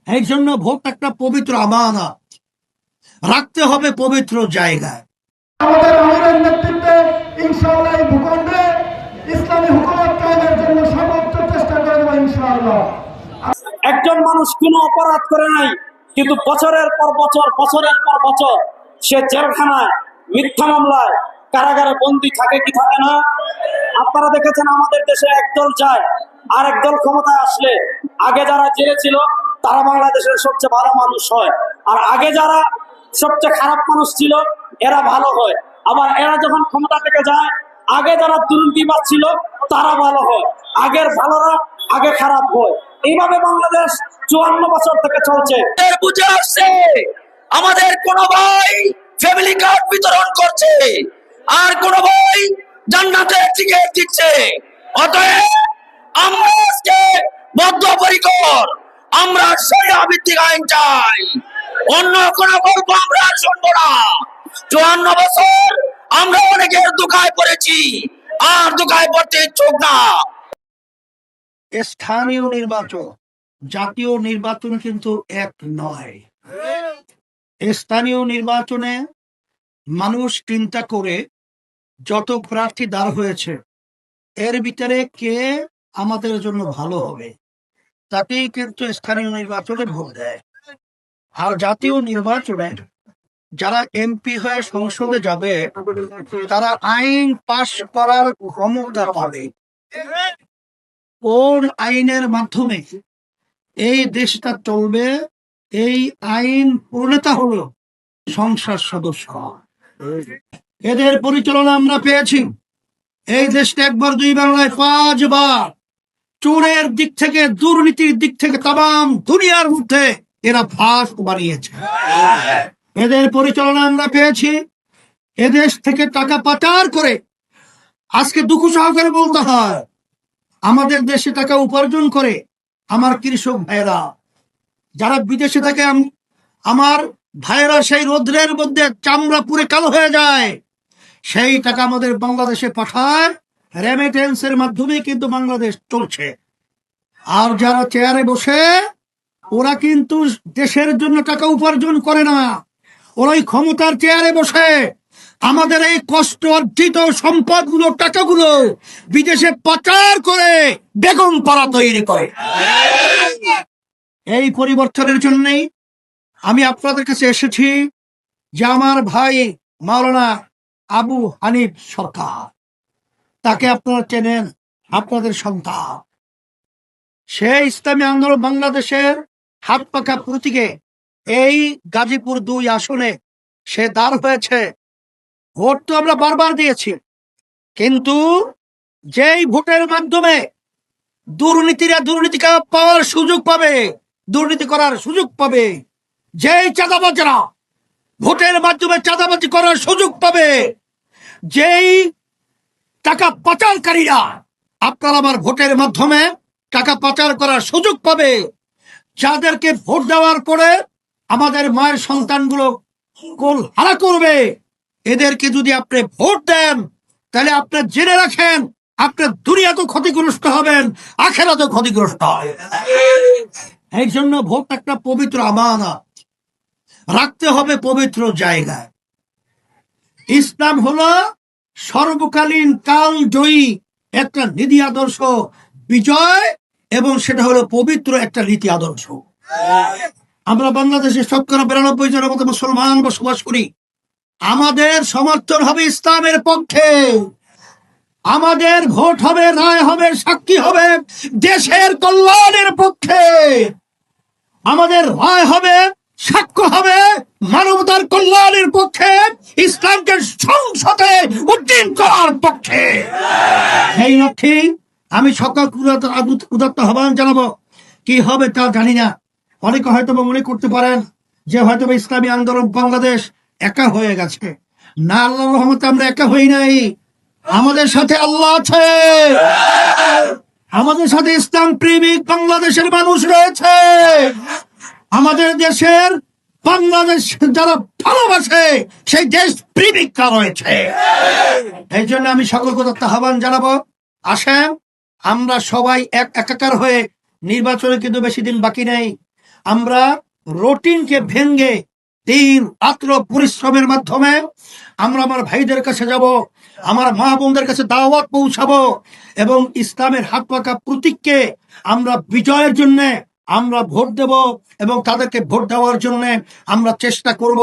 এই জন্য ভোট একটা পবিত্র আমানত, রাখতে হবে পবিত্র জায়গায়। আমাদের আমিরের নেতৃত্বে ইনশাআল্লাহ এই ভূখণ্ডে ইসলামী হুকুমত কায়েমের জন্য সর্বোচ্চ চেষ্টা করে দেব ইনশাআল্লাহ। একজন মানুষ কোনো অপরাধ করে নাই, কিন্তু বছরের পর বছর সে জেলখানায় মিথ্যা মামলায় কারাগারে বন্দী থাকে কি থাকে না? আপনারা দেখেছেন আমাদের দেশে একদল যায় আর একদল ক্ষমতায় আসলে আগে যারা জেলে ছিল তারা বাংলাদেশের সবচেয়ে ভালো মানুষ হয়, আর আগে যারা সবচেয়ে খারাপ মানুষ ছিল এরা ভালো হয়। আবার এরা যখন ক্ষমতা থেকে যায় আগে যারা দুর্নীতিবাজ ছিল তারা ভালো হয়, আগের ভালোরা আগে খারাপ হয়। এইভাবে বাংলাদেশ 54 বছর থেকে চলছে। বুঝে আসছে আমাদের কোন ভাই ফ্যামিলি কার্ড বিতরণ করছে আর কোন ভাই জান্নাতের টিকিট দিচ্ছে। অতএব আমরা আজকে বদ্ধপরিকর, আমরা শরিয়া ভিত্তিক আইন চাই, অন্য কোন গল্প আমরা আর শুনবো না। 54 বছর আমরা অনেকের দুঃখায় পড়েছি, আর দুঃখায় পড়তে ইচ্ছুক না। স্থানীয় নির্বাচন জাতীয় নির্বাচন কিন্তু এক নয়। স্থানীয় নির্বাচনে মানুষ চিন্তা করে যত প্রার্থী দাঁড় হয়েছে এর ভিতরে কে আমাদের জন্য ভালো হবে তাকেই কিন্তু স্থানীয় নির্বাচনে ভোট দেয়। আর জাতীয় নির্বাচনে যারা এমপি হয়ে সংসদে যাবে তারা আইন পাশ করার ক্ষমতা পাবে। কোন আইনের মাধ্যমে এই দেশটা চলবে, এই আইন প্রণেতা হলো সংসদ সদস্য। এদের পরিচালনা আমরা পেয়েছি। এই দেশটা একবার দুইবার নয় 5 বার চোরের দিক থেকে দুর্নীতির দিক থেকে তাম দুনিয়ার মধ্যে এরা ফার্স্ট বানিয়েছে। এদের পরিচালনা আমরা পেয়েছি। এদেশ থেকে টাকা পাচার করে আজকে দুঃখ সহকারে বলতে হয় আমাদের দেশে টাকা উপার্জন করে আমার কৃষক ভাইরা যারা বিদেশে থাকে, আমার ভাইরা সেই রোদ্রের মধ্যে চামড়া পুরে কালো হয়ে যায়, সেই টাকা আমাদের বাংলাদেশে পাঠায়। রেমিটেন্সের মাধ্যমে কিন্তু বাংলাদেশ চলছে। আর যারা চেয়ারে বসে ওরা কিন্তু দেশের জন্য টাকা উপার্জন করে না, ওরাই ক্ষমতার চেয়ারে বসে আমাদের এই কষ্ট অর্জিত সম্পদগুলো টাকাগুলো বিদেশে পাচার করে বেগম পাড়া তৈরি করে। এই পরিবর্তনের জন্যই আমি আপনাদের কাছে এসেছি যে আমার ভাই মাওলানা আবু হানিফ সরকার, তাকে আপনারা চেনেন, আপনাদের সন্তান। সে ইসলামী আন্দোলন বাংলাদেশের হাত পাকা প্রতীকে এই গাজীপুর 2 আসনে সে দাঁড় হয়েছে। ভোট তো আমরা বারবার দিয়েছি, কিন্তু যেই ভোটের মাধ্যমে দুর্নীতিরা দুর্নীতি পাওয়ার সুযোগ পাবে, দুর্নীতি করার সুযোগ পাবে, যেই চাঁদাবাজরা ভোটের মাধ্যমে চাঁদাবাজি করার সুযোগ পাবে, যেই টাকা পাচারকারীরা আপনার আমার ভোটের মাধ্যমে টাকা পাচার করার সুযোগ পাবে, যাদেরকে ভোট দেওয়ার পরে আমাদের মায়ের সন্তানগুলো কোল হারা করবে, এদেরকে যদি আপনি ভোট দেন তাহলে আপনি জেনে রাখেন আপনার দুনিয়াতেও ক্ষতিগ্রস্ত হবেন, আখেরাতেও ক্ষতিগ্রস্ত হবেন। এই জন্য ভোট একটা পবিত্র আমানত, রাখতে হবে পবিত্র জায়গায়। ইসলাম হলো সর্বকালীন কাল জয়ী একটা নীতি আদর্শ বিজয়, এবং সেটা হলো পবিত্র একটা নীতি আদর্শ। আমরা বাংলাদেশে 92% মতো মুসলমান বসবাস করি। আমাদের সমর্থন হবে ইসলামের পক্ষে, আমাদের ভোট হবে, রায় হবে, সাক্ষী হবে দেশের কল্যাণের পক্ষে, আমাদের রায় হবে, সাক্ষ্য হবে মানবতার কল্যাণের পক্ষে, ইসলামকে সংসদে উদ্দিন করার পক্ষে। এই লক্ষ্যে আমি সকল উদাত্ত আহ্বান জানাবো। কি হবে তা জানি না। অনেকে হয়তো মনে করতে পারেন যে হয়তো ইসলামী আন্দোলন বাংলাদেশ একা হয়ে গেছে। না, আল্লাহর রহমতে আমরা একা হই নাই। আমাদের সাথে আল্লাহ আছে, আমাদের সাথে ইসলাম প্রেমিক বাংলাদেশের মানুষ রয়েছে, আমাদের দেশের বাংলাদেশ যারা ভালোবাসে সেই দেশ প্রেমিকরা রয়েছে। এই জন্য আমি সকল উদাত্ত আহ্বান জানাবো, আসেন আমরা সবাই একাকার হয়ে, নির্বাচনে কিন্তু বেশি দিন বাকি নেই, আমরা রুটিনকে ভেঙ্গে দিন রাত্র পরিশ্রমের মাধ্যমে আমরা আমার ভাইদের কাছে যাব, আমার মা বোনদের কাছে দাওয়াত পৌঁছাবো এবং ইসলামের হাত পাকা প্রতীককে আমরা বিজয়ের জন্য আমরা ভোট দেব এবং তাদেরকে ভোট দেওয়ার জন্য আমরা চেষ্টা করব।